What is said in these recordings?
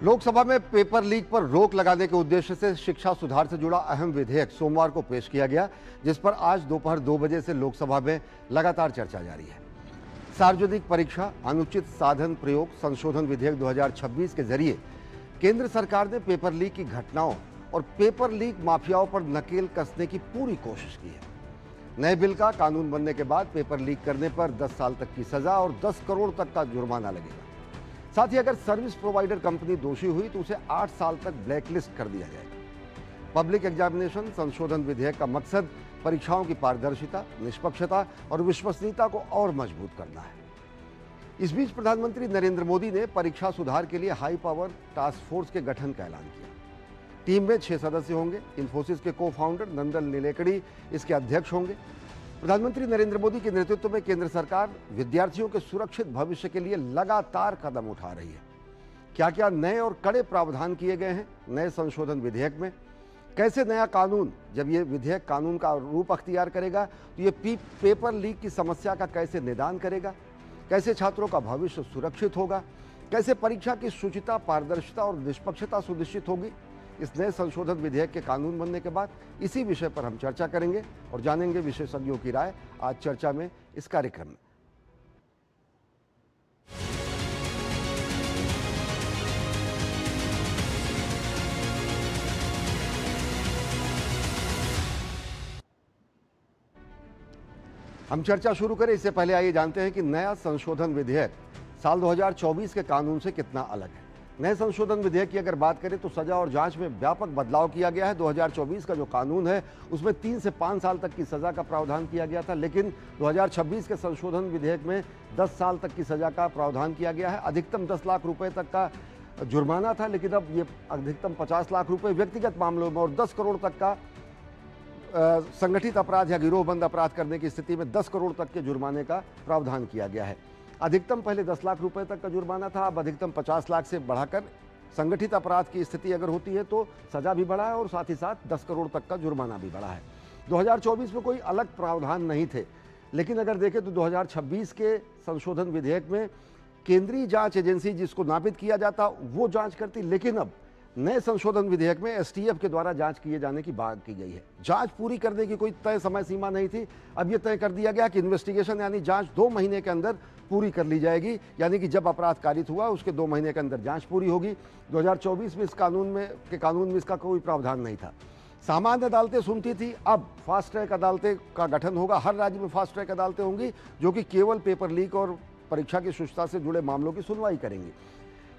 लोकसभा में paper leak पर रोक लगाने के उद्देश्य से शिक्षा सुधार से जुड़ा अहम विधेयक सोमवार को पेश किया गया, जिस पर आज दोपहर 2 बजे से लोकसभा में लगातार चर्चा जारी है। सार्वजनिक परीक्षा अनुचित साधन प्रयोग संशोधन विधेयक 2026 के जरिए केंद्र सरकार ने पेपर लीक की घटनाओं और पेपर लीक माफियाओं पर नकेल कसने की पूरी कोशिश की है। नए बिल का कानून बनने के बाद पेपर लीक करने पर 10 साल तक की सजा और 10 करोड़ तक का जुर्माना लगेगा। साथ ही अगर सर्विस प्रोवाइडर कंपनी दोषी हुई तो उसे 8 साल तक ब्लैकलिस्ट कर दिया जाएगा। पब्लिक एग्जामिनेशन संशोधन विधेयक का मकसद परीक्षाओं की पारदर्शिता, निष्पक्षता और विश्वसनीयता को और मजबूत करना है। इस बीच प्रधानमंत्री नरेंद्र मोदी ने परीक्षा सुधार के लिए हाई पावर टास्क फोर्स के गठन का ऐलान किया। टीम में 6 सदस्य होंगे। इन्फोसिस के को फाउंडर नंदन नीलेकणी इसके अध्यक्ष होंगे। प्रधानमंत्री नरेंद्र मोदी के नेतृत्व में केंद्र सरकार विद्यार्थियों के सुरक्षित भविष्य के लिए लगातार कदम उठा रही है। क्या क्या नए और कड़े प्रावधान किए गए हैं नए संशोधन विधेयक में? कैसे नया कानून, जब ये विधेयक कानून का रूप अख्तियार करेगा तो ये पेपर लीक की समस्या का कैसे निदान करेगा? कैसे छात्रों का भविष्य सुरक्षित होगा? कैसे परीक्षा की शुचिता, पारदर्शिता और निष्पक्षता सुनिश्चित होगी? इस नए संशोधन विधेयक के कानून बनने के बाद इसी विषय पर हम चर्चा करेंगे और जानेंगे विशेषज्ञों की राय आज चर्चा में इस कार्यक्रम में। हम चर्चा शुरू करें इससे पहले आइए जानते हैं कि नया संशोधन विधेयक साल 2024 के कानून से कितना अलग है। नए संशोधन विधेयक की अगर बात करें तो सजा और जांच में व्यापक बदलाव किया गया है। 2024 का जो कानून है उसमें 3 से 5 साल तक की सजा का प्रावधान किया गया था, लेकिन 2026 के संशोधन विधेयक में 10 साल तक की सजा का प्रावधान किया गया है। अधिकतम 10 लाख रुपए तक का जुर्माना था, लेकिन अब ये अधिकतम 50 लाख रुपए व्यक्तिगत मामलों में और 10 करोड़ तक का संगठित अपराध या गिरोहबंद अपराध करने की स्थिति में 10 करोड़ तक के जुर्माने का प्रावधान किया गया है। अधिकतम पहले 10 लाख रुपए तक का जुर्माना था, अब अधिकतम 50 लाख से बढ़ाकर संगठित अपराध की स्थिति अगर होती है तो सजा भी बढ़ा है और साथ ही साथ 10 करोड़ तक का जुर्माना भी बढ़ा है। 2024 में कोई अलग प्रावधान नहीं थे, लेकिन अगर देखें तो 2026 के संशोधन विधेयक में केंद्रीय जांच एजेंसी जिसको नामित किया जाता वो जांच करती, लेकिन अब नए संशोधन विधेयक में एसटीएफ के द्वारा जांच किए जाने की बात की गई है। जांच पूरी करने की कोई तय समय सीमा नहीं थी, अब यह तय कर दिया गया कि इन्वेस्टिगेशन यानी जांच 2 महीने के अंदर पूरी कर ली जाएगी, यानी कि जब अपराध कारित हुआ उसके 2 महीने के अंदर जांच पूरी होगी। 2024 में इस कानून में इसका कोई प्रावधान नहीं था। सामान्य अदालतें सुनती थी, अब फास्ट ट्रैक अदालतें का गठन होगा। हर राज्य में फास्ट ट्रैक अदालतें होंगी जो कि केवल पेपर लीक और परीक्षा की शुचिता से जुड़े मामलों की सुनवाई करेंगी।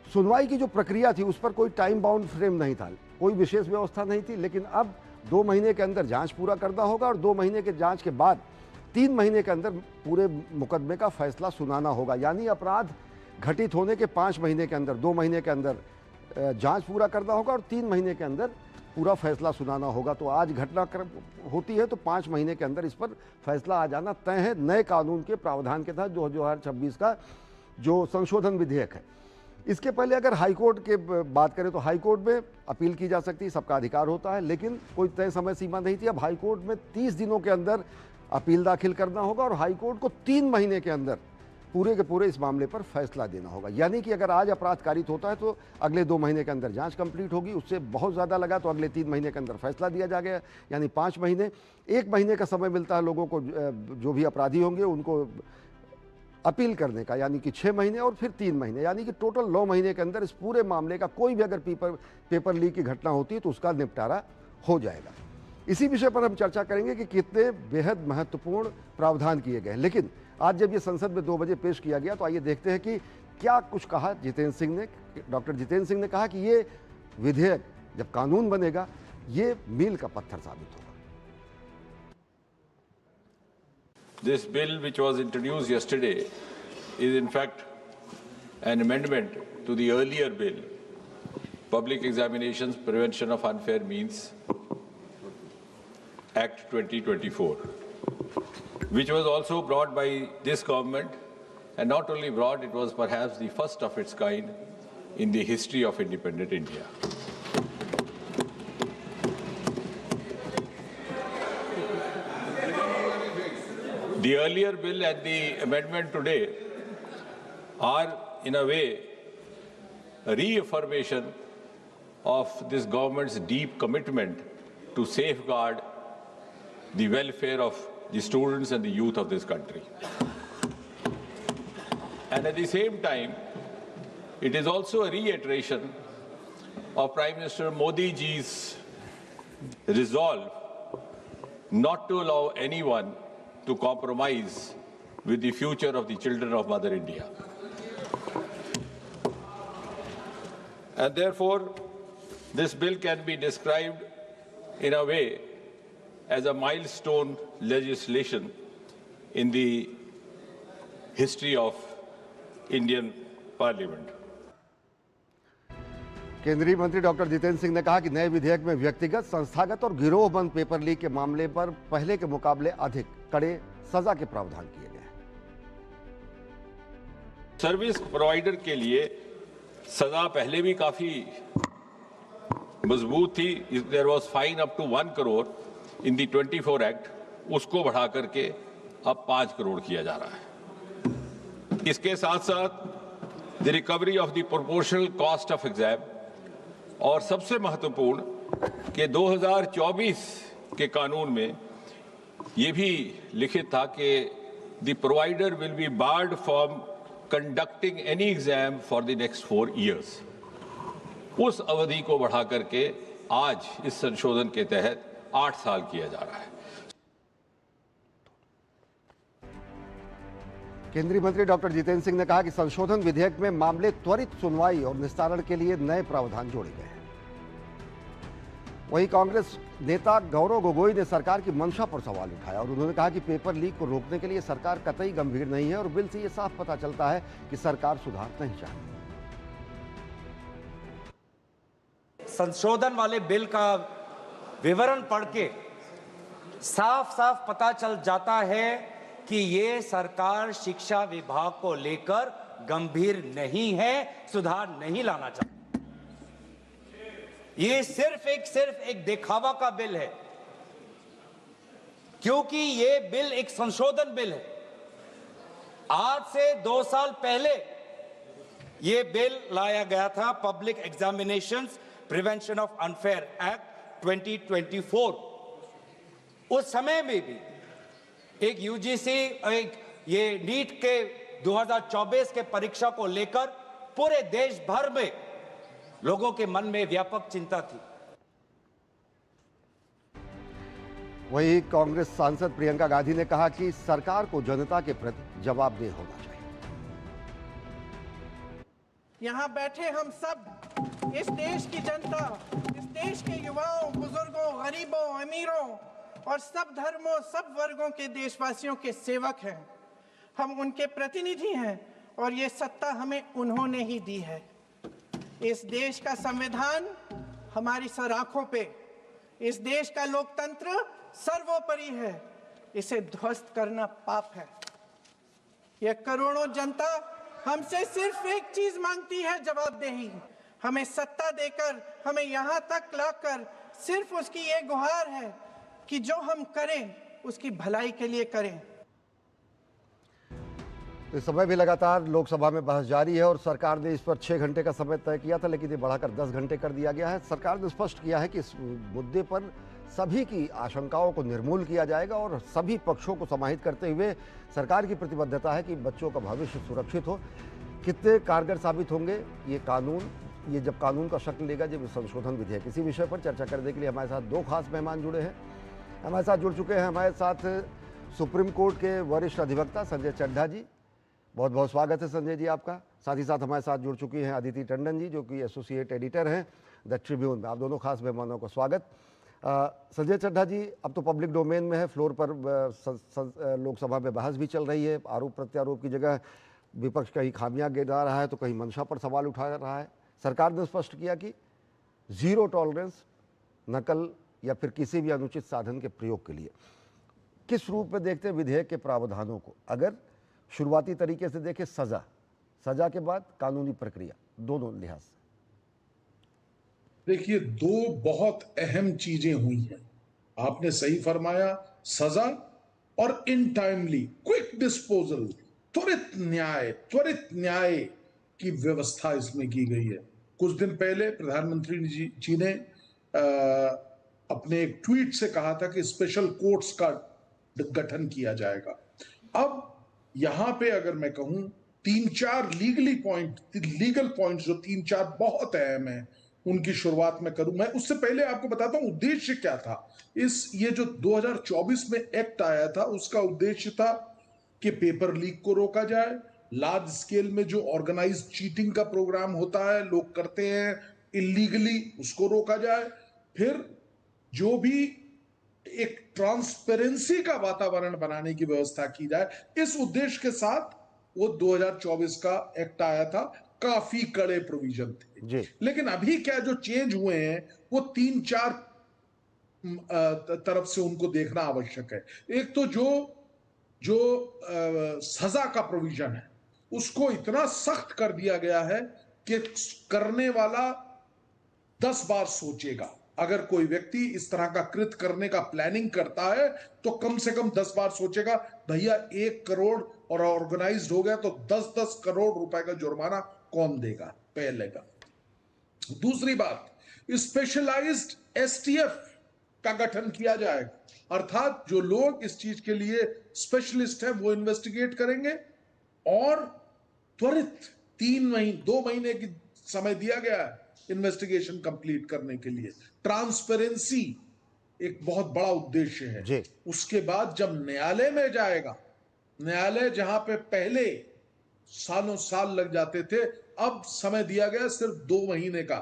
सुनवाई की जो प्रक्रिया थी उस पर कोई टाइम बाउंड फ्रेम नहीं था, कोई विशेष व्यवस्था नहीं थी, लेकिन अब 2 महीने के अंदर जांच पूरा करना होगा और 2 महीने के जांच के बाद 3 महीने के अंदर पूरे मुकदमे का फैसला सुनाना होगा। यानी अपराध घटित होने के 5 महीने के अंदर, 2 महीने के अंदर जांच पूरा करना होगा और 3 महीने के अंदर पूरा फैसला सुनाना होगा। तो आज घटना होती है तो 5 महीने के अंदर इस पर फैसला आ जाना तय है नए कानून के प्रावधान के तहत 2026 का जो संशोधन विधेयक है। इसके पहले अगर हाईकोर्ट के बात करें तो हाईकोर्ट में अपील की जा सकती है, सबका अधिकार होता है, लेकिन कोई तय समय सीमा नहीं थी। अब हाईकोर्ट में 30 दिनों के अंदर अपील दाखिल करना होगा और हाईकोर्ट को 3 महीने के अंदर पूरे के पूरे इस मामले पर फैसला देना होगा। यानी कि अगर आज अपराध कारित होता है तो अगले 2 महीने के अंदर जांच कंप्लीट होगी, उससे बहुत ज़्यादा लगा तो अगले 3 महीने के अंदर फैसला दिया जाएगा, यानी 5 महीने। 1 महीने का समय मिलता है लोगों को, जो भी अपराधी होंगे उनको अपील करने का, यानी कि 6 महीने और फिर 3 महीने, यानी कि टोटल 9 महीने के अंदर इस पूरे मामले का कोई भी अगर पेपर लीक की घटना होती है तो उसका निपटारा हो जाएगा। इसी विषय पर हम चर्चा करेंगे कि कितने बेहद महत्वपूर्ण प्रावधान किए गए हैं। लेकिन आज जब ये संसद में 2 बजे पेश किया गया तो आइए देखते हैं कि क्या कुछ कहा जितेंद्र सिंह ने। डॉक्टर जितेंद्र सिंह ने कहा कि ये विधेयक जब कानून बनेगा ये मील का पत्थर साबित होगा। This bill, which was introduced yesterday, is in fact an amendment to the earlier bill, Public Examinations Prevention of Unfair Means Act 2024, which was also brought by this government, and not only brought, it was perhaps the first of its kind in the history of independent India. The earlier bill and the amendment today are, in a way, a reaffirmation of this government's deep commitment to safeguard the welfare of the students and the youth of this country. And at the same time, it is also a reiteration of Prime Minister Modi ji's resolve not to allow anyone to compromise with the future of the children of Mother India. And therefore, this bill can be described in a way as a milestone legislation in the history of Indian Parliament. केंद्रीय मंत्री doctor Jitendra Singh ने कहा कि नए विधेयक में व्यक्तिगत, संस्थागत और गिरोहबंद पेपर लीक के मामले पर पहले के मुकाबले अधिक कड़े सजा के प्रावधान किए गए हैं। सर्विस प्रोवाइडर के लिए सजा पहले भी काफी मजबूत थी। There was fine up to 1 crore in the 24 act, उसको बढ़ा करके अब 5 करोड़ किया जा रहा है। इसके साथ साथ the recovery of the proportional cost of exam, और सबसे महत्वपूर्ण कि 2024 के कानून में यह भी लिखित था कि the provider will be board from conducting any exam for the next 4 years। उस अवधि को बढ़ा करके आज इस संशोधन के तहत 8 साल किया जा रहा है। केंद्रीय मंत्री डॉक्टर जितेंद्र सिंह ने कहा कि संशोधन विधेयक में मामले त्वरित सुनवाई और निस्तारण के लिए नए प्रावधान जोड़े गए हैं। वहीं कांग्रेस नेता गौरव गोगोई ने सरकार की मंशा पर सवाल उठाया और उन्होंने कहा कि पेपर लीक को रोकने के लिए सरकार कतई गंभीर नहीं है और बिल से यह साफ पता चलता है कि सरकार सुधार नहीं चाहती। संशोधन वाले बिल का विवरण पढ़ के साफ साफ पता चल जाता है कि ये सरकार शिक्षा विभाग को लेकर गंभीर नहीं है, सुधार नहीं लाना चाहती। ये सिर्फ एक दिखावा का बिल है, क्योंकि ये बिल एक संशोधन बिल है। आज से 2 साल पहले ये बिल लाया गया था, public examinations prevention of unfair act 2024। उस समय में भी एक यूजीसी ये नीट के 2024 के परीक्षा को लेकर पूरे देश भर में लोगों के मन में व्यापक चिंता थी। वहीं कांग्रेस सांसद प्रियंका गांधी ने कहा कि सरकार को जनता के प्रति जवाबदेह होना चाहिए। यहाँ बैठे हम सब, इस देश की जनता, इस देश के युवाओं, बुजुर्गों, गरीबों, अमीरों और सब धर्मों, सब वर्गों के देशवासियों के सेवक हैं। हम उनके प्रतिनिधि हैं और ये सत्ता हमें उन्होंने ही दी है। इस देश का संविधान हमारी सर आंखों पे, इस देश का लोकतंत्र सर्वोपरि है। इसे ध्वस्त करना पाप है। यह करोड़ों जनता हमसे सिर्फ एक चीज मांगती है, जवाबदेही। हमें सत्ता देकर, हमें यहाँ तक लाकर सिर्फ उसकी ये गुहार है कि जो हम करें उसकी भलाई के लिए करें। इस समय भी लगातार लोकसभा में बहस जारी है और सरकार ने इस पर 6 घंटे का समय तय किया था, लेकिन ये बढ़ाकर 10 घंटे कर दिया गया है। सरकार ने स्पष्ट किया है कि इस मुद्दे पर सभी की आशंकाओं को निर्मूल किया जाएगा और सभी पक्षों को समाहित करते हुए सरकार की प्रतिबद्धता है कि बच्चों का भविष्य सुरक्षित हो। कितने कारगर साबित होंगे ये कानून, ये जब कानून का शक्ल लेगा, जब संशोधन विधेयक। इसी विषय पर चर्चा करने के लिए हमारे साथ 2 खास मेहमान जुड़े हैं। हमारे साथ जुड़ चुके हैं हमारे साथ सुप्रीम कोर्ट के वरिष्ठ अधिवक्ता संजय चड्ढा जी, बहुत बहुत स्वागत है संजय जी आपका। साथ ही साथ हमारे साथ जुड़ चुकी हैं अदिति टंडन जी, जो कि एसोसिएट एडिटर हैं द ट्रिब्यून में। आप दोनों खास मेहमानों का स्वागत। संजय चड्ढा जी, अब तो पब्लिक डोमेन में है, फ्लोर पर लोकसभा में बहस भी चल रही है। आरोप प्रत्यारोप की जगह विपक्ष कहीं खामियां गिना रहा है तो कहीं मंशा पर सवाल उठा रहा है। सरकार ने स्पष्ट किया कि 0 टॉलरेंस नकल या फिर किसी भी अनुचित साधन के प्रयोग के लिए। किस रूप में देखते हैं विधेयक के प्रावधानों को? अगर शुरुआती तरीके से देखें, सजा के बाद कानूनी प्रक्रिया, दोनों लिहाज से। देखिए, 2 बहुत अहम चीजें हुई हैं। आपने सही फरमाया, सजा और इन टाइमली क्विक डिस्पोजल, त्वरित न्याय की व्यवस्था इसमें की गई है। कुछ दिन पहले प्रधानमंत्री जी ने अपने एक ट्वीट से कहा था कि स्पेशल कोर्ट्स का गठन किया जाएगा। अब यहां पे अगर मैं कहूं, तीन चार लीगल पॉइंट जो तीन चार बहुत अहम है, उनकी शुरुआत में करूं। मैं उससे पहले आपको बताता हूं उद्देश्य क्या था। ये जो 2024 में एक्ट आया था, उसका उद्देश्य था कि पेपर लीक को रोका जाए, लार्ज स्केल में जो ऑर्गेनाइज चीटिंग का प्रोग्राम होता है, लोग करते हैं इलीगली, उसको रोका जाए। फिर जो भी एक ट्रांसपेरेंसी का वातावरण बनाने की व्यवस्था की जाए, इस उद्देश्य के साथ वो 2024 का एक्ट आया था। काफी कड़े प्रोविजन थे। लेकिन अभी क्या जो चेंज हुए हैं, वो तीन चार तरफ से उनको देखना आवश्यक है। एक तो जो सजा का प्रोविजन है, उसको इतना सख्त कर दिया गया है कि करने वाला 10 बार सोचेगा। अगर कोई व्यक्ति इस तरह का कृत्य करने का प्लानिंग करता है तो कम से कम 10 बार सोचेगा। भैया 1 करोड़ और ऑर्गेनाइज्ड हो गया तो 10-10 करोड़ रुपए का जुर्माना कौन देगा, पहले का। दूसरी बात, स्पेशलाइज्ड एसटीएफ का गठन किया जाएगा, अर्थात जो लोग इस चीज के लिए स्पेशलिस्ट हैं वो इन्वेस्टिगेट करेंगे और त्वरित 2 महीने की समय दिया गया है इन्वेस्टिगेशन कंप्लीट करने के लिए। ट्रांसपेरेंसी एक बहुत बड़ा उद्देश्य है। उसके बाद जब न्यायालय में जाएगा, न्यायालय जहां पे पहले सालों साल लग जाते थे, अब समय दिया गया सिर्फ 2 महीने का।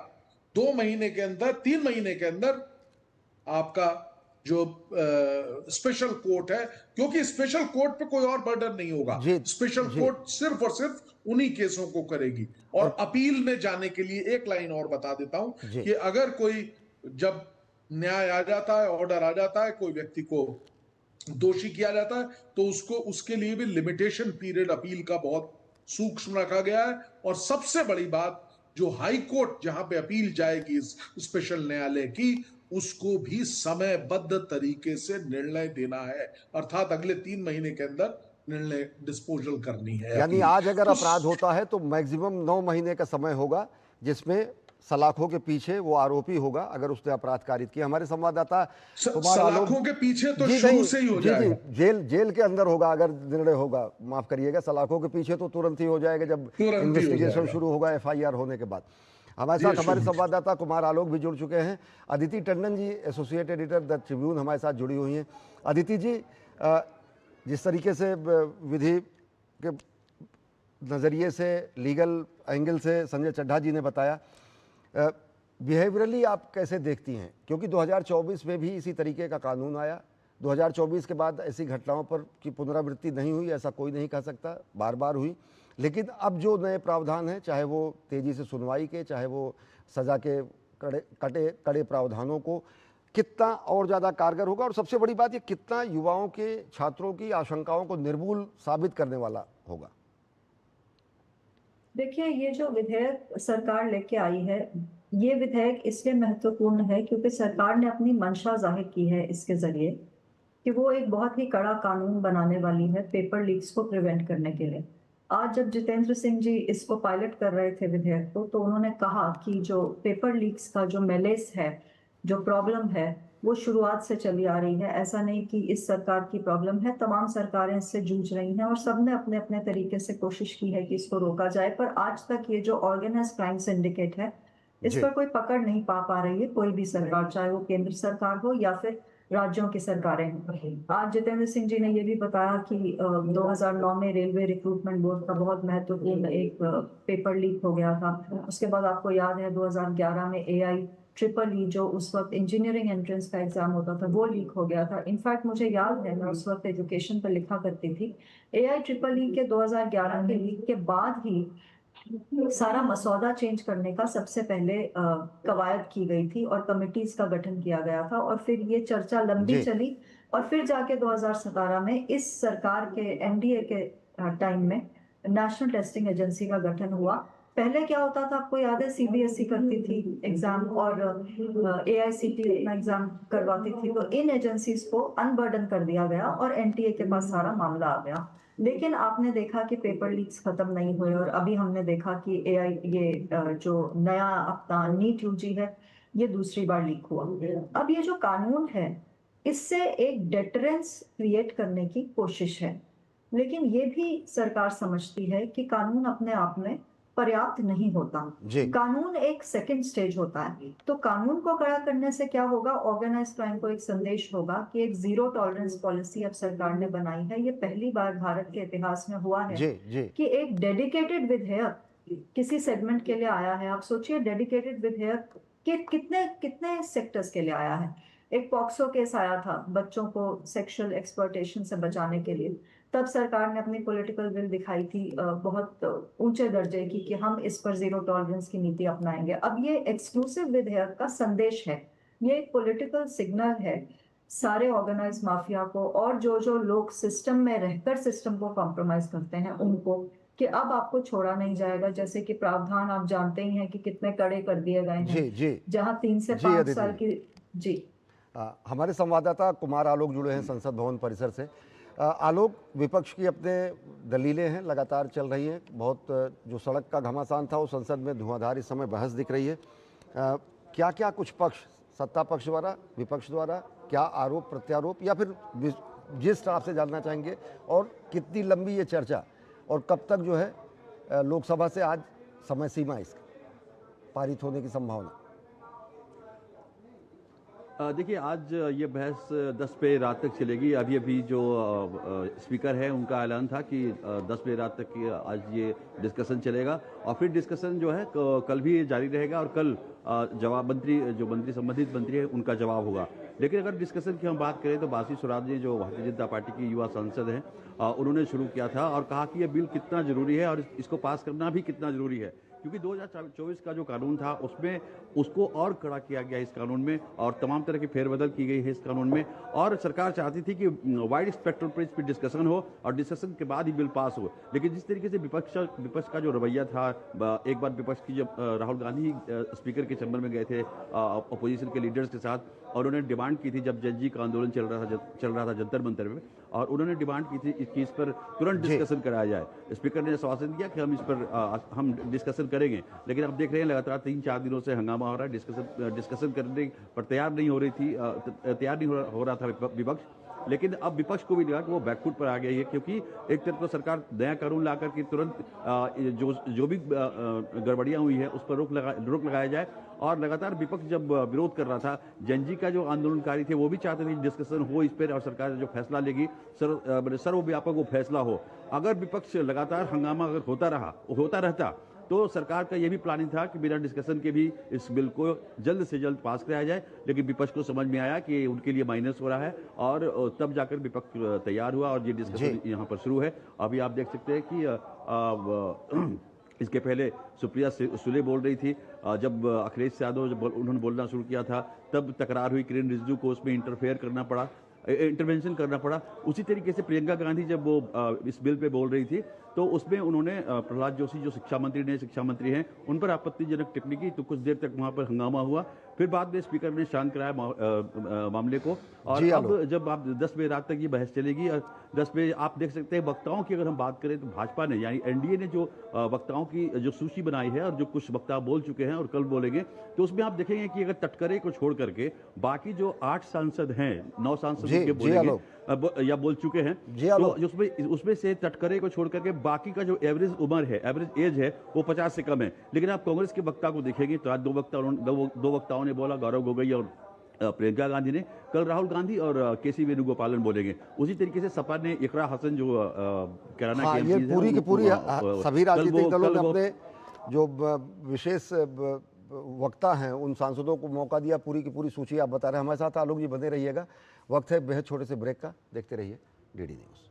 2 महीने के अंदर, 3 महीने के अंदर आपका जो स्पेशल कोर्ट है, क्योंकि स्पेशल कोर्ट पे कोई और बर्डन नहीं होगा। स्पेशल कोर्ट सिर्फ और सिर्फ उन्हीं केसों को करेगी। और अपील में जाने के लिए एक लाइन और बता देता हूं कि अगर कोई, जब न्याय आ जाता है, ऑर्डर आ जाता है, कोई व्यक्ति को दोषी किया जाता है, तो उसके लिए भी लिमिटेशन पीरियड अपील का बहुत सूक्ष्म रखा गया है। और सबसे बड़ी बात, जो हाई कोर्ट जहां पे अपील जाएगी इस स्पेशल न्यायालय की, उसको भी समयबद्ध तरीके से निर्णय देना है, अर्थात अगले 3 महीने के अंदर निर्णय डिस्पोजल करनी है। यानी आज अगर अपराध होता है तो मैक्सिमम 9 महीने का समय होगा, जिसमें सलाखों के पीछे वो आरोपी होगा अगर उसने अपराध कारित किया। हमारे संवाददाता कुमार आलोक, सलाखों के पीछे तो शुरू से ही हो जाएगा। जेल के अंदर होगा अगर निर्णय होगा, माफ करिएगा, सलाखों के पीछे तो तुरंत ही हो जाएगा जब इन्वेस्टिगेशन शुरू होगा एफआईआर होने के बाद। हमारे साथ हमारे संवाददाता कुमार आलोक भी जुड़ चुके हैं। Aditi Tandon ji, associate editor the Tribune, हमारे साथ जुड़ी हुई हैं। अदिति जी, जिस तरीके से विधि के नज़रिए से, लीगल एंगल से संजय चड्ढा जी ने बताया, बिहेवियरली आप कैसे देखती हैं? क्योंकि 2024 में भी इसी तरीके का कानून आया, 2024 के बाद ऐसी घटनाओं पर की पुनरावृत्ति नहीं हुई, ऐसा कोई नहीं कह सकता, बार बार हुई। लेकिन अब जो नए प्रावधान हैं, चाहे वो तेज़ी से सुनवाई के, चाहे वो सज़ा के कड़े प्रावधानों को, कितना और ज़्यादा कारगर होगा? और सबसे बड़ी बात, ये कितना युवाओं के, छात्रों की आशंकाओं को निर्मूल साबित करने वाला होगा? देखिए, ये जो विधेयक सरकार लेके आई है, ये विधेयक इसलिए महत्वपूर्ण है क्योंकि सरकार ने अपनी मंशा जाहिर की है इसके जरिए कि वो एक बहुत ही कड़ा कानून बनाने वाली है पेपर लीक्स को प्रिवेंट करने के लिए। आज जब जितेंद्र सिंह जी इसको पायलट कर रहे थे विधेयक को, तो उन्होंने कहा कि जो पेपर लीक्स का जो मेलेस है, जो प्रॉब्लम है, वो शुरुआत से चली आ रही है। ऐसा नहीं कि इस सरकार की प्रॉब्लम है, तमाम सरकारें इससे जूझ रही हैं और सबने अपने अपने तरीके से कोशिश की है कि इसको रोका जाए। पर आज तक ये जो ऑर्गेनाइज्ड क्राइम सिंडिकेट है, इस पर कोई पकड़ नहीं पा रही है कोई भी सरकार, चाहे वो केंद्र सरकार हो या फिर राज्यों की सरकारें हैं। आज जितेंद्र सिंह जी ने ये भी बताया कि 2009 में रेलवे रिक्रूटमेंट बोर्ड का बहुत महत्वपूर्ण एक पेपर लीक हो गया था। उसके बाद आपको याद है 2011 में AIEEE, जो उस वक्त इंजीनियरिंग एंट्रेंस का एग्जाम होता था, वो लीक हो गया था। इनफैक्ट मुझे याद है, मैं उस वक्त एजुकेशन पर लिखा करती थी, AIEEE के 2011 के लीक के बाद ही सारा मसौदा चेंज करने का सबसे पहले कवायद की गई थी और कमिटीज का गठन किया गया था। और फिर ये चर्चा लंबी चली और फिर जाके 2017 में इस सरकार के NDA के टाइम में नेशनल टेस्टिंग एजेंसी का गठन हुआ पहले क्या होता था आपको याद है, सीबीएसई करती थी एग्जाम और एआईसीटीई अपना एग्जाम करवाती थी, तो इन एजेंसीज को अनबर्डन कर दिया गया और एनटीए के पास सारा मामला आ गया। लेकिन आपने देखा कि पेपर लीक्स खत्म नहीं हुए और अभी हमने देखा कि जो नया अपना नीट यूजी है ये दूसरी बार लीक हुआ। अब ये जो कानून है इससे एक डेटरेंस क्रिएट करने की कोशिश है, लेकिन ये भी सरकार समझती है कि कानून अपने आप में पर्याप्त नहीं होता। कानून एक सेकंड स्टेज होता है। तो कानून को कड़ा करने से क्या होगा, ऑर्गेनाइज क्राइम को एक संदेश होगा कि एक जीरो टॉलरेंस पॉलिसी अब सरकार ने बनाई है। ये पहली बार भारत के इतिहास में हुआ है कि एक डेडिकेटेड विधेयक किसी सेगमेंट के लिए आया है। आप सोचिए डेडिकेटेड विधेयक के कितने सेक्टर्स के लिए आया है। एक पॉक्सो केस आया था बच्चों को सेक्सुअल एक्सप्लॉयटेशन से बचाने के लिए, तब सरकार ने अपनी पॉलिटिकल विल दिखाई थी बहुत ऊंचे दर्जे की कि हम इस पर जीरो टॉलरेंस की नीति अपनाएंगे। अब ये एक्सक्लूसिव विधेयक का संदेश है, ये एक पॉलिटिकल सिग्नल है सारे ऑर्गेनाइज माफिया को और जो लोग सिस्टम में रहकर सिस्टम को कॉम्प्रोमाइज करते हैं उनको, कि अब आपको छोड़ा नहीं जाएगा। जैसे कि प्रावधान आप जानते ही हैं कि कितने कड़े कर दिए गए हैं, जहां 3 से 5 साल की। हमारे संवाददाता कुमार आलोक जुड़े हैं संसद भवन परिसर से। आलोक, विपक्ष की अपने दलीलें हैं, लगातार चल रही हैं। बहुत जो सड़क का घमासान था वो संसद में धुआंधार इस समय बहस दिख रही है। क्या क्या कुछ पक्ष, सत्ता पक्ष द्वारा, विपक्ष द्वारा क्या आरोप प्रत्यारोप, या फिर जिस तरह से जानना चाहेंगे, और कितनी लंबी ये चर्चा और कब तक जो है लोकसभा से आज समय सीमा इसका पारित होने की संभावना? देखिए, आज ये बहस 10 बजे रात तक चलेगी। अभी जो स्पीकर है उनका ऐलान था कि 10 बजे रात तक आज ये डिस्कशन चलेगा और फिर डिस्कशन जो है कल भी जारी रहेगा और कल जवाब संबंधित मंत्री है उनका जवाब होगा। लेकिन अगर डिस्कशन की हम बात करें तो बासी स्वराज जी जो भारतीय जनता पार्टी की युवा सांसद हैं, उन्होंने शुरू किया था और कहा कि ये बिल कितना जरूरी है और इसको पास करना भी कितना जरूरी है, क्योंकि 2024 का जो कानून था उसमें उसको और कड़ा किया गया इस कानून में और तमाम तरह की फेरबदल की गई है इस कानून में। और सरकार चाहती थी कि वाइड स्पेक्ट्रम पर इस पर डिस्कशन हो और डिस्कशन के बाद ही बिल पास हो। लेकिन जिस तरीके से विपक्ष का जो रवैया था, एक बार विपक्ष की जब राहुल गांधी स्पीकर के चैम्बर में गए थे अपोजिशन के लीडर्स के साथ, और उन्होंने डिमांड की थी, जब जनजी का आंदोलन चल रहा था जंतर मंतर में, और उन्होंने डिमांड की थी कि इस पर तुरंत डिस्कशन कराया जाए। स्पीकर ने आश्वासन दिया कि हम इस पर हम डिस्कशन करेंगे। लेकिन अब देख रहे हैं लगातार 3-4 दिनों से हंगामा हो रहा है, डिस्कशन करने पर तैयार नहीं हो रहा था विपक्ष। लेकिन अब विपक्ष को भी लगा कि वो बैकफुट पर आ गई है, क्योंकि एक तरफ तो सरकार नया कानून लाकर के तुरंत जो भी गड़बड़ियां हुई है उस पर रोक लगाया जाए। और लगातार विपक्ष जब विरोध कर रहा था, जनजी का जो आंदोलनकारी थे वो भी चाहते थे डिस्कशन हो इस पर और सरकार जो फैसला लेगी सर्वव्यापक वो फैसला हो। अगर विपक्ष लगातार हंगामा अगर होता रहता तो सरकार का यह भी प्लानिंग था कि बिना डिस्कशन के भी इस बिल को जल्द से जल्द पास कराया जाए। लेकिन विपक्ष को समझ में आया कि उनके लिए माइनस हो रहा है और तब जाकर विपक्ष तैयार हुआ और ये डिस्कशन यहाँ पर शुरू है। अभी आप देख सकते हैं कि इसके पहले सुप्रिया सुले बोल रही थी, जब अखिलेश यादव जब उन्होंने बोलना शुरू किया था तब तकरार हुई, किरेन रिजिजू को उसमें इंटरवेंशन करना पड़ा। उसी तरीके से प्रियंका गांधी जब वो इस बिल पे बोल रही थी तो उसमें उन्होंने प्रहलाद जोशी जो शिक्षा मंत्री हैं उन पर आपत्तिजनक टिप्पणी की, तो कुछ देर तक वहां पर हंगामा हुआ। फिर बाद में स्पीकर ने शांत कराया मामले को और अब जब आप 10 बजे रात तक ये बहस चलेगी। 10 बजे आप देख सकते हैं वक्ताओं की अगर हम बात करें तो भाजपा ने यानी एनडीए ने जो वक्ताओं की जो सूची बनाई है और जो कुछ वक्ता बोल चुके हैं और कल बोलेंगे, तो उसमें आप देखेंगे कि अगर तटकरे को छोड़ करके बाकी जो 8 सांसद हैं, 9 सांसद बोलेंगे या बोल चुके हैं, तो उसमें से तटकरे को छोड़ करके बाकी का जो एवरेज उम्र है, एवरेज एज है वो 50 से कम है। लेकिन आप कांग्रेस के वक्ता को देखेंगे तो आज दो वक्ताओं ने बोला, गौरव गोगोई और प्रियंका गांधी ने, कल राहुल गांधी और केसी वेणुगोपालन बोलेंगे। उसी तरीके से सपा ने इकरा हसन जो कैराना की ये पूरी की पूरी सभी राजनीतिक दलों ने अपने जो विशेष वक्ता हैं उन सांसदों को मौका दिया। पूरी की पूरी सूची आप बता रहे हैं। हमारे साथ आलोक जी बने रहिएगा। वक्त है बेहद छोटे से ब्रेक का, देखते रहिए डीडी न्यूज़।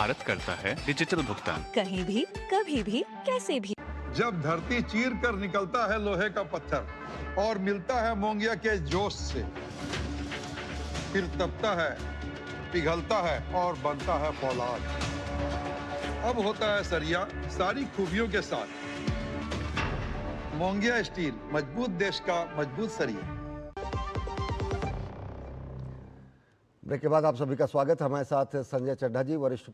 भारत करता है डिजिटल भुगतान। कहीं भी, कभी भी, कैसे भी। जब धरती चीर कर निकलता है लोहे का पत्थर और मिलता है मोंगिया के जोश से, फिर तपता है, पिघलता है और बनता है फौलाद। अब होता है सरिया सारी खूबियों के साथ। मोंगिया स्टील, मजबूत देश का मजबूत सरिया। ब्रेक के बाद आप सभी का स्वागत है। हमारे साथ संजय चड्ढा जी, वरिष्ठ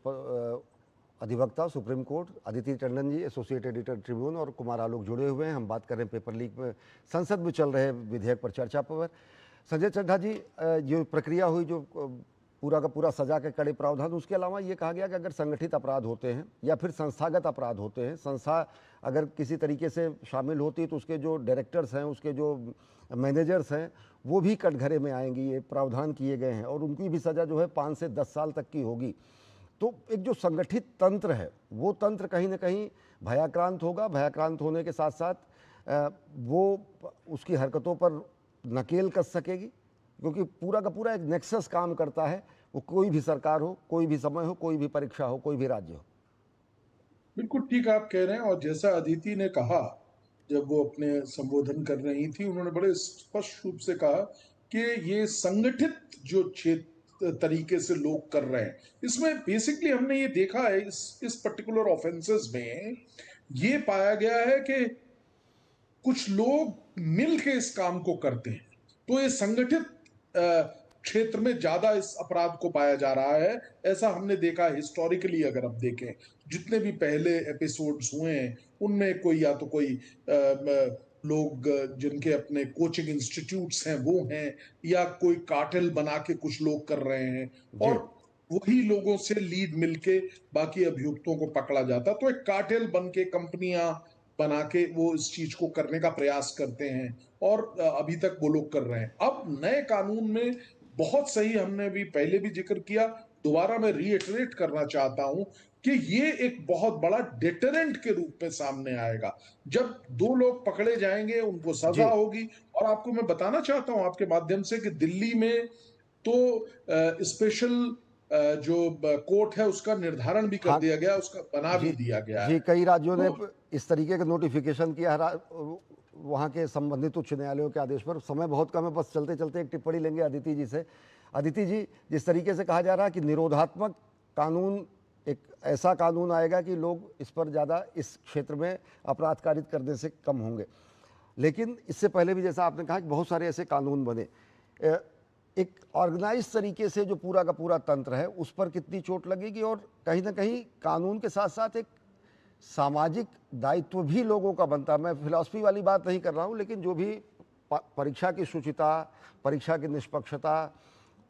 अधिवक्ता supreme court, Aditi Tandon ji, associate editor Tribune, और कुमार आलोक जुड़े हुए हैं। हम बात कर रहे हैं पेपर लीक में संसद में चल रहे विधेयक पर चर्चा पर। संजय चड्ढा जी, जो प्रक्रिया हुई, जो पूरा का पूरा सजा के कड़े प्रावधान, उसके अलावा ये कहा गया कि अगर संगठित अपराध होते हैं या फिर संस्थागत अपराध होते हैं, संस्था अगर किसी तरीके से शामिल होती है तो उसके जो डायरेक्टर्स हैं, उसके जो मैनेजर्स हैं, वो भी कटघरे में आएंगी। ये प्रावधान किए गए हैं और उनकी भी सज़ा जो है 5 से 10 साल तक की होगी। तो एक जो संगठित तंत्र है, वो तंत्र कहीं ना कहीं भयाक्रांत होगा। भयाक्रांत होने के साथ साथ वो उसकी हरकतों पर नकेल कस सकेगी, क्योंकि पूरा का पूरा एक नेक्सस काम करता है। वो कोई भी सरकार हो, कोई भी समय हो, कोई भी परीक्षा हो, कोई भी राज्य हो। बिल्कुल ठीक आप कह रहे हैं। और जैसा अदिति ने कहा, जब वो अपने संबोधन कर रही थी, उन्होंने बड़े स्पष्ट रूप से कहा कि ये संगठित जो क्षेत्र तरीके से लोग कर रहे हैं, इसमें बेसिकली हमने ये देखा है, इस पर्टिकुलर ऑफेंसेस में ये पाया गया है कि कुछ लोग मिल के इस काम को करते हैं। तो ये संगठित क्षेत्र में ज्यादा इस अपराध को पाया जा रहा है। ऐसा हमने देखा हिस्टोरिकली। अगर आप देखें, जितने भी पहले एपिसोड्स हुए हैं, उनमें कोई या तो कोई लोग जिनके अपने कोचिंग इंस्टीट्यूट्स हैं वो हैं, या कोई कार्टेल बना के कुछ लोग कर रहे हैं, और वही लोगों से लीड मिलके बाकी अभियुक्तों को पकड़ा जाता। तो एक कार्टेल बन के कंपनियां बना के वो इस चीज को करने का प्रयास करते हैं, और अभी तक वो लोग कर रहे हैं। अब नए कानून में बहुत सही, हमने भी पहले भी जिक्र किया, दोबारा मैं रीइटरेट करना चाहता हूं कि ये एक बहुत बड़ा डिटरेंट के रूप में सामने आएगा। जब 2 लोग पकड़े जाएंगे, उनको सजा होगी। और आपको मैं बताना चाहता हूं आपके माध्यम से कि दिल्ली में तो स्पेशल जो कोर्ट है उसका निर्धारण भी कर दिया गया, उसका बना भी दिया गया है। कई राज्यों ने इस तरीके का नोटिफिकेशन किया वहाँ के संबंधित उच्च न्यायालयों के आदेश पर। समय बहुत कम है, बस चलते चलते एक टिप्पणी लेंगे अदिति जी से। अदिति जी, जिस तरीके से कहा जा रहा है कि निरोधात्मक कानून, एक ऐसा कानून आएगा कि लोग इस पर ज़्यादा, इस क्षेत्र में अपराध कारित करने से कम होंगे, लेकिन इससे पहले भी जैसा आपने कहा कि बहुत सारे ऐसे कानून बने। एक ऑर्गेनाइज तरीके से जो पूरा का पूरा तंत्र है, उस पर कितनी चोट लगेगी? और कहीं ना कहीं कानून के साथ साथ एक सामाजिक दायित्व भी लोगों का बनता है। मैं फिलॉसफी वाली बात नहीं कर रहा हूँ, लेकिन जो भी परीक्षा की शुचिता, परीक्षा की निष्पक्षता,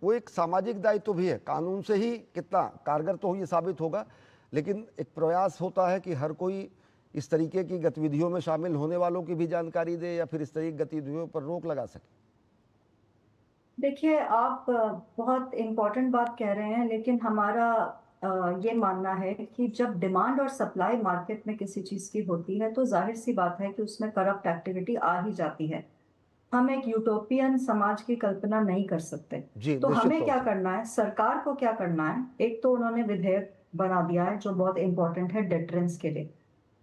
वो एक सामाजिक दायित्व भी है। कानून से ही कितना कारगर तो ये साबित होगा, लेकिन एक प्रयास होता है कि हर कोई इस तरीके की गतिविधियों में शामिल होने वालों की भी जानकारी दे, या फिर इस तरह की गतिविधियों पर रोक लगा सके। देखिए, आप बहुत इम्पोर्टेंट बात कह रहे हैं, लेकिन हमारा ये मानना है कि जब डिमांड और सप्लाई मार्केट में किसी चीज की होती है, तो जाहिर सी बात है कि उसमें करप्ट एक्टिविटी आ ही जाती है। हम एक यूटोपियन समाज की कल्पना नहीं कर सकते। तो हमें क्या करना है, सरकार को क्या करना है? एक तो उन्होंने विधेयक बना दिया है जो बहुत इंपॉर्टेंट है डेटरेंस के लिए।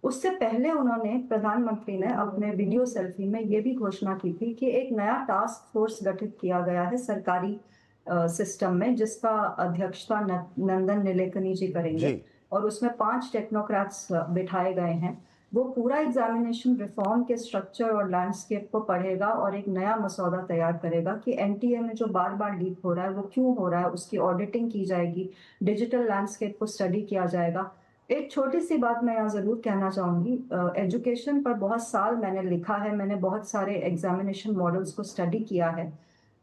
उससे पहले उन्होंने, प्रधानमंत्री ने अपने वीडियो सेल्फी में ये भी घोषणा की थी कि एक नया टास्क फोर्स गठित किया गया है सरकारी सिस्टम में, जिसका अध्यक्षता नंदन नीलेकनी जी करेंगे, और उसमें 5 टेक्नोक्रेट्स बिठाए गए हैं। वो पूरा एग्जामिनेशन रिफॉर्म के स्ट्रक्चर और लैंडस्केप को पढ़ेगा और एक नया मसौदा तैयार करेगा कि एनटीए में जो बार बार लीक हो रहा है वो क्यों हो रहा है, उसकी ऑडिटिंग की जाएगी, डिजिटल लैंडस्केप को स्टडी किया जाएगा। एक छोटी सी बात मैं यहाँ जरूर कहना चाहूंगी, एजुकेशन पर बहुत साल मैंने लिखा है, मैंने बहुत सारे एग्जामिनेशन मॉडल्स को स्टडी किया है।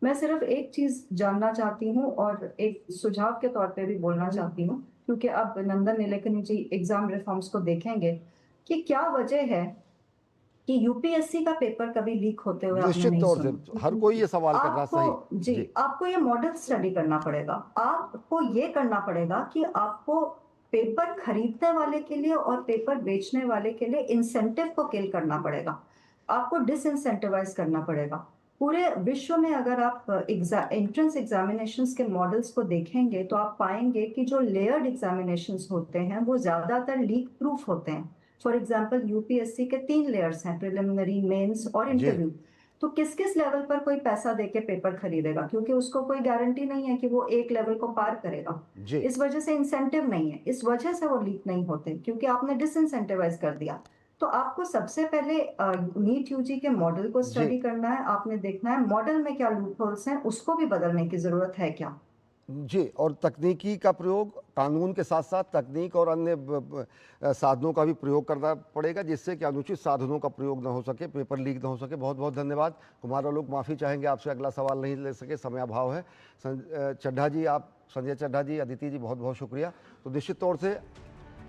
मैं सिर्फ एक चीज जानना चाहती हूँ और एक सुझाव के तौर पे भी बोलना चाहती हूँ, क्योंकि अब नंदन नीलेकनी जी एग्जाम रिफॉर्म्स को देखेंगे कि क्या वजह है कि यूपीएससी का पेपर कभी लीक होते हुए आपने नहीं सुना। निश्चित तौर से हर कोई ये सवाल कर रहा सही। जी, आपको ये मॉडल स्टडी करना पड़ेगा। आपको ये करना पड़ेगा कि आपको पेपर खरीदने वाले के लिए और पेपर बेचने वाले के लिए इंसेंटिव को किल करना पड़ेगा। आपको डिसइंसेंटिवाइज करना पड़ेगा। पूरे विश्व में अगर आप एंट्रेंस एग्जामिनेशंस के मॉडल्स को देखेंगे तो आप पाएंगे कि जो लेयर्ड एग्जामिनेशंस होते हैं वो ज्यादातर लीक प्रूफ होते हैं। फॉर एग्जांपल यूपीएससी के 3 लेयर्स हैं, प्रिलिमिनरी, मेंस और इंटरव्यू। तो किस किस लेवल पर कोई पैसा देके पेपर खरीदेगा, क्योंकि उसको कोई गारंटी नहीं है कि वो एक लेवल को पार करेगा। इस वजह से इंसेंटिव नहीं है, इस वजह से वो लीक नहीं होते, क्योंकि आपने डिसइंसेंटिवाइज कर दिया। तो आपको सबसे पहले नीट यूजी के मॉडल को स्टडी करना है, आपने देखना है मॉडल में क्या लूप होल्स हैं, उसको भी बदलने की जरूरत है क्या। जी, और तकनीकी का प्रयोग, कानून के साथ साथ तकनीक और अन्य साधनों का भी प्रयोग करना पड़ेगा, जिससे कि अनुचित साधनों का प्रयोग न हो सके, पेपर लीक न हो सके। बहुत बहुत धन्यवाद। कुमार आलोक, माफ़ी चाहेंगे आपसे, अगला सवाल नहीं ले सके, समय अभाव है। चड्ढा जी, आप, संजय चड्ढा जी, अदिति जी, बहुत बहुत शुक्रिया। तो निश्चित तौर से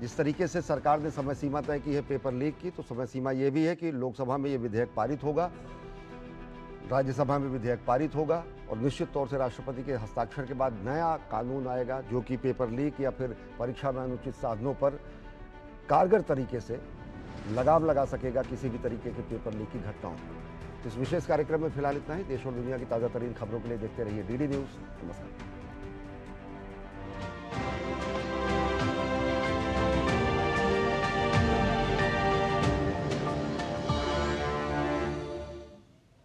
जिस तरीके से सरकार ने समय सीमा तय की है पेपर लीक की, तो समय सीमा ये भी है कि लोकसभा में ये विधेयक पारित होगा, राज्यसभा में विधेयक पारित होगा, और निश्चित तौर से राष्ट्रपति के हस्ताक्षर के बाद नया कानून आएगा जो कि पेपर लीक या फिर परीक्षा में अनुचित साधनों पर कारगर तरीके से लगाम लगा सकेगा किसी भी तरीके के पेपर लीक की घटनाओं पर। इस विशेष कार्यक्रम में फिलहाल इतना ही। देश और दुनिया की ताज़ा तरीन खबरों के लिए देखते रहिए डीडी न्यूज़। नमस्कार।